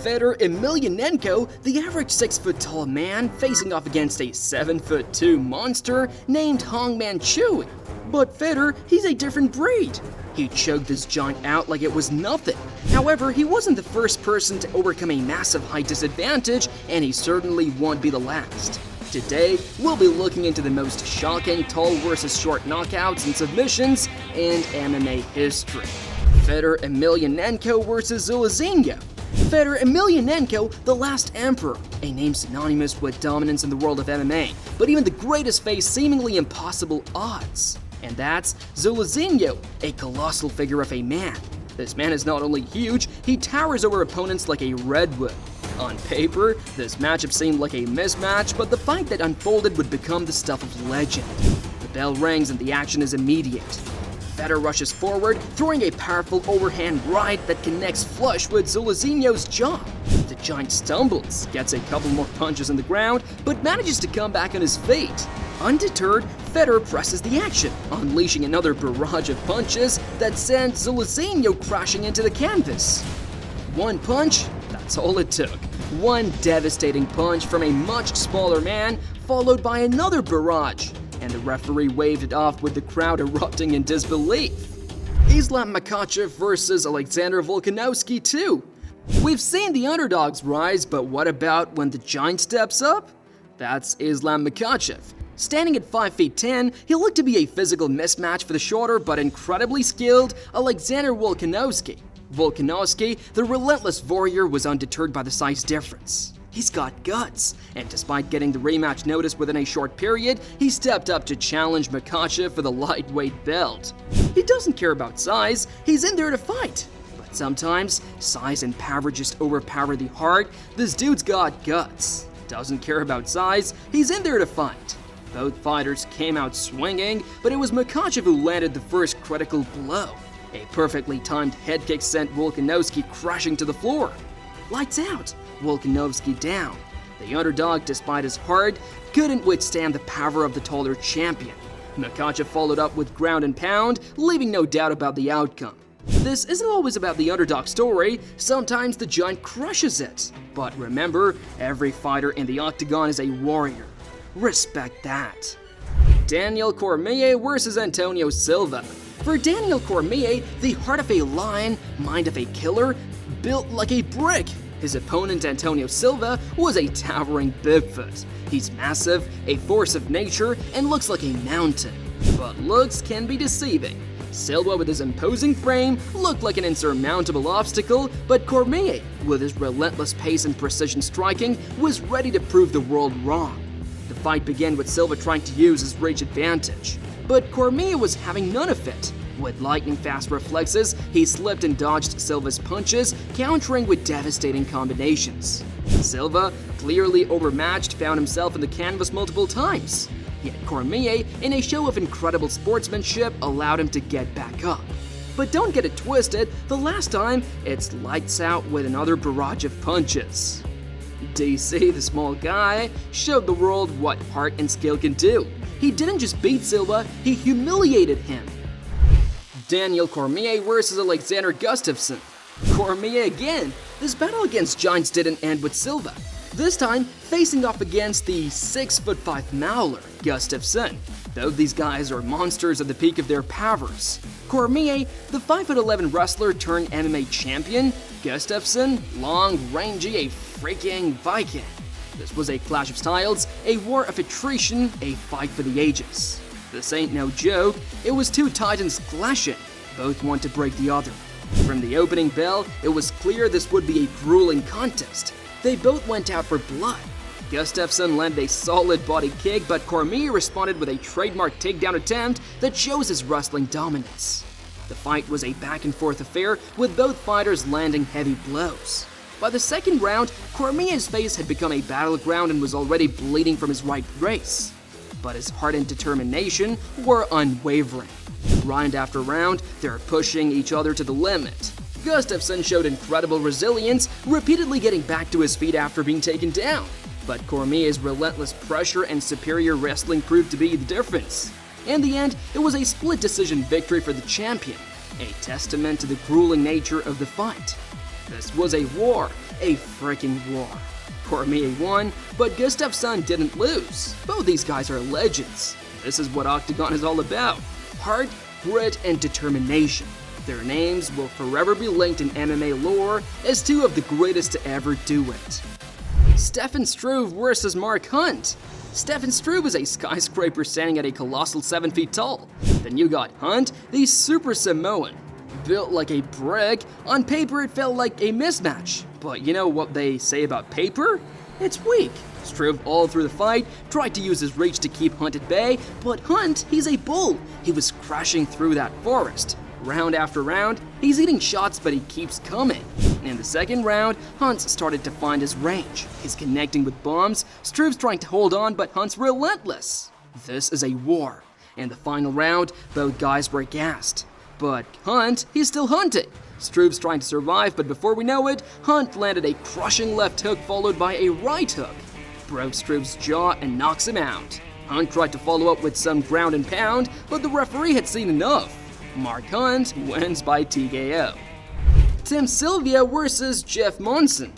Fedor Emelianenko, the average 6-foot-tall man, facing off against a 7'2" monster named Hong Man Choi. But Fedor, he's a different breed. He choked this giant out like it was nothing. However, he wasn't the first person to overcome a massive height disadvantage, and he certainly won't be the last. Today, we'll be looking into the most shocking tall versus short knockouts and submissions in MMA history. Fedor Emelianenko versus Adesanya. Fedor Emelianenko, the last emperor, a name synonymous with dominance in the world of MMA, but even the greatest face seemingly impossible odds. And that's Adesanya, a colossal figure of a man. This man is not only huge, he towers over opponents like a redwood. On paper, this matchup seemed like a mismatch, but the fight that unfolded would become the stuff of legend. The bell rings and the action is immediate. Fedor rushes forward, throwing a powerful overhand right that connects flush with Adesanya's jaw. The giant stumbles, gets a couple more punches in the ground, but manages to come back on his feet. Undeterred, Fedor presses the action, unleashing another barrage of punches that sends Adesanya crashing into the canvas. One punch, that's all it took. One devastating punch from a much smaller man, followed by another barrage, and the referee waved it off with the crowd erupting in disbelief. Islam Makhachev versus Alexander Volkanovski too. We've seen the underdogs rise, but what about when the giant steps up? That's Islam Makhachev. Standing at 5'10", he looked to be a physical mismatch for the shorter but incredibly skilled Alexander Volkanovski. Volkanovski, the relentless warrior, was undeterred by the size difference. He's got guts, and despite getting the rematch notice within a short period, he stepped up to challenge Makhachev for the lightweight belt. He doesn't care about size, he's in there to fight. But sometimes, size and power just overpower the heart. This dude's got guts. Doesn't care about size, he's in there to fight. Both fighters came out swinging, but it was Makhachev who landed the first critical blow. A perfectly timed head kick sent Volkanovski crashing to the floor. Lights out, Volkanovski down. The underdog, despite his heart, couldn't withstand the power of the taller champion. Makhachev followed up with ground and pound, leaving no doubt about the outcome. This isn't always about the underdog story, sometimes the giant crushes it. But remember, every fighter in the octagon is a warrior. Respect that. Daniel Cormier versus Antonio Silva. For Daniel Cormier, the heart of a lion, mind of a killer, built like a brick. His opponent Antonio Silva was a towering Bigfoot. He's massive, a force of nature, and looks like a mountain. But looks can be deceiving. Silva with his imposing frame looked like an insurmountable obstacle, but Cormier, with his relentless pace and precision striking, was ready to prove the world wrong. The fight began with Silva trying to use his reach advantage, but Cormier was having none of it. With lightning-fast reflexes, he slipped and dodged Silva's punches, countering with devastating combinations. Silva, clearly overmatched, found himself in the canvas multiple times. Yet Cormier, in a show of incredible sportsmanship, allowed him to get back up. But don't get it twisted, the last time, it's lights out with another barrage of punches. DC, the small guy, showed the world what heart and skill can do. He didn't just beat Silva, he humiliated him. Daniel Cormier versus Alexander Gustafsson. Cormier again. This battle against giants didn't end with Silva. This time, facing off against the 6'5" Mauler, Gustafsson. Both these guys are monsters at the peak of their powers. Cormier, the 5'11" wrestler turned MMA champion. Gustafsson, long, rangy, a freaking Viking. This was a clash of styles, a war of attrition, a fight for the ages. This ain't no joke, it was two titans clashing. Both want to break the other. From the opening bell, it was clear this would be a grueling contest. They both went out for blood. Gustafsson landed a solid body kick, but Cormier responded with a trademark takedown attempt that shows his wrestling dominance. The fight was a back-and-forth affair, with both fighters landing heavy blows. By the second round, Cormier's face had become a battleground and was already bleeding from his right brace. But his heart and determination were unwavering. Round after round, they're pushing each other to the limit. Gustafsson showed incredible resilience, repeatedly getting back to his feet after being taken down. But Cormier's relentless pressure and superior wrestling proved to be the difference. In the end, it was a split decision victory for the champion, a testament to the grueling nature of the fight. This was a war, a freaking war. Cormier won, but Gustafsson didn't lose. Both these guys are legends. This is what Octagon is all about. Heart, grit, and determination. Their names will forever be linked in MMA lore as two of the greatest to ever do it. Stefan Struve versus Mark Hunt. Stefan Struve is a skyscraper standing at a colossal 7 feet tall. Then you got Hunt, the Super Samoan. Built like a brick, on paper it felt like a mismatch. But you know what they say about paper? It's weak. Struve all through the fight tried to use his reach to keep Hunt at bay, but Hunt, he's a bull. He was crashing through that forest. Round after round, he's eating shots, but he keeps coming. In the second round, Hunt started to find his range. He's connecting with bombs, Struve's trying to hold on, but Hunt's relentless. This is a war. In the final round, both guys were gassed. But Hunt, he's still hunting. Struve's trying to survive, but before we know it, Hunt landed a crushing left hook followed by a right hook. Broke Struve's jaw and knocks him out. Hunt tried to follow up with some ground and pound, but the referee had seen enough. Mark Hunt wins by TKO. Tim Sylvia versus Jeff Monson.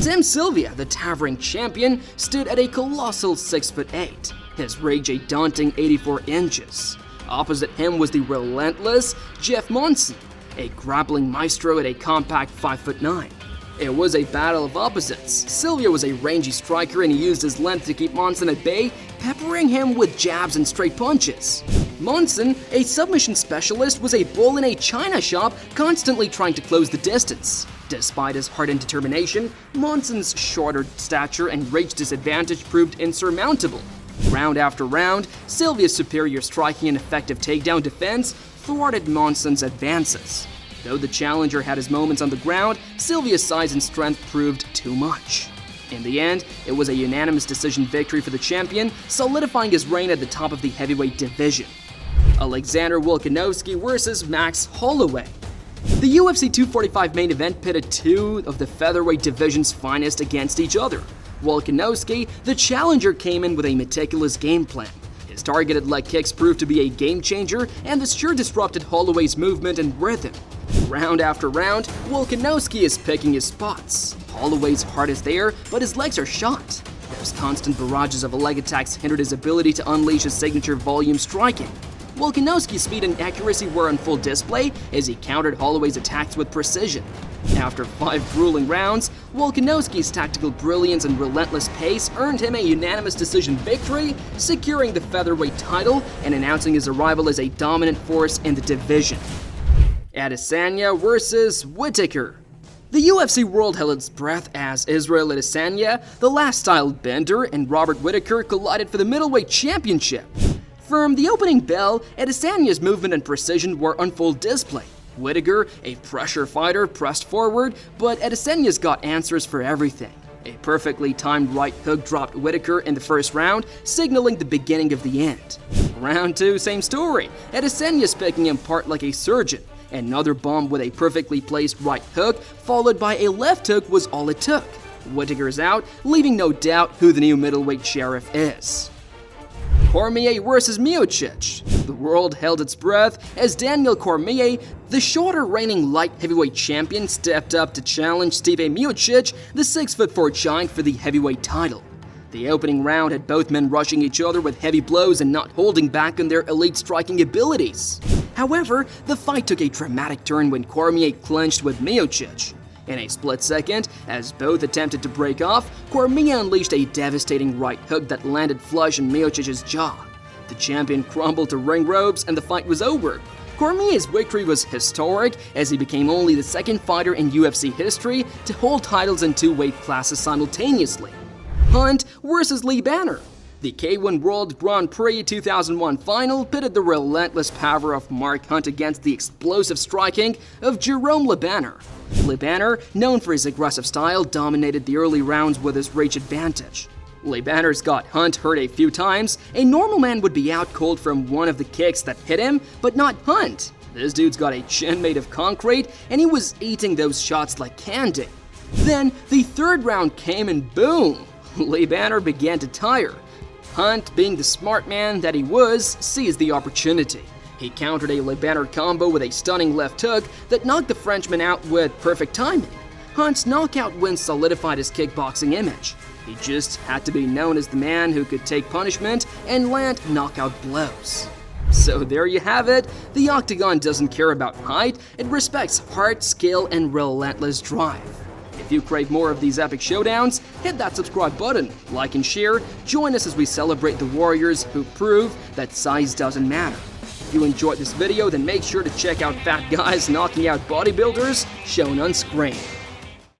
Tim Sylvia, the towering champion, stood at a colossal 6'8", his reach a daunting 84 inches. Opposite him was the relentless Jeff Monson, a grappling maestro at a compact 5'9". It was a battle of opposites. Sylvia was a rangy striker and he used his length to keep Monson at bay, peppering him with jabs and straight punches. Monson, a submission specialist, was a bull in a china shop, constantly trying to close the distance. Despite his heart and determination, Monson's shorter stature and reach disadvantage proved insurmountable. Round after round, Sylvia's superior striking and effective takedown defense thwarted Monson's advances. Though the challenger had his moments on the ground, Sylvia's size and strength proved too much. In the end, it was a unanimous decision victory for the champion, solidifying his reign at the top of the heavyweight division. Alexander Volkanovski versus Max Holloway. The UFC 245 main event pitted two of the featherweight division's finest against each other. Volkanovski, the challenger, came in with a meticulous game plan. His targeted leg kicks proved to be a game changer, and this sure disrupted Holloway's movement and rhythm. Round after round, Volkanovski is picking his spots. Holloway's heart is there, but his legs are shot. Those constant barrages of leg attacks hindered his ability to unleash his signature volume striking. Volkanovski's speed and accuracy were on full display as he countered Holloway's attacks with precision. After 5 grueling rounds, Volkanovski's tactical brilliance and relentless pace earned him a unanimous decision victory, securing the featherweight title and announcing his arrival as a dominant force in the division. Adesanya versus Whittaker. The UFC world held its breath as Israel Adesanya, the last-style bender, and Robert Whittaker collided for the middleweight championship. From the opening bell, Adesanya's movement and precision were on full display. Whittaker, a pressure fighter, pressed forward, but Adesanya's got answers for everything. A perfectly timed right hook dropped Whittaker in the first round, signaling the beginning of the end. Round 2, same story. Adesanya's picking him apart like a surgeon. Another bomb with a perfectly placed right hook, followed by a left hook, was all it took. Whittaker's out, leaving no doubt who the new middleweight sheriff is. Cormier versus Miocic. The world held its breath as Daniel Cormier, the shorter reigning light heavyweight champion, stepped up to challenge Stipe Miocic, the 6'4" giant, for the heavyweight title. The opening round had both men rushing each other with heavy blows and not holding back on their elite striking abilities. However, the fight took a dramatic turn when Cormier clinched with Miocic. In a split second, as both attempted to break off, Cormier unleashed a devastating right hook that landed flush in Miocic's jaw. The champion crumbled to ring ropes and the fight was over. Cormier's victory was historic as he became only the second fighter in UFC history to hold titles in 2 weight classes simultaneously. Hunt versus Lee Banner. The K1 World Grand Prix 2001 final pitted the relentless power of Mark Hunt against the explosive striking of Jerome Le Banner. Le Banner, known for his aggressive style, dominated the early rounds with his reach advantage. Le Banner's got Hunt hurt a few times. A normal man would be out cold from one of the kicks that hit him, but not Hunt. This dude's got a chin made of concrete, and he was eating those shots like candy. Then, the third round came and boom! Le Banner began to tire. Hunt, being the smart man that he was, seized the opportunity. He countered a Le Banner combo with a stunning left hook that knocked the Frenchman out with perfect timing. Hunt's knockout win solidified his kickboxing image. He just had to be known as the man who could take punishment and land knockout blows. So there you have it. The Octagon doesn't care about height, it respects heart, skill, and relentless drive. If you crave more of these epic showdowns, hit that subscribe button, like and share, join us as we celebrate the warriors who prove that size doesn't matter. If you enjoyed this video, then make sure to check out fat guys knocking out bodybuilders shown on screen.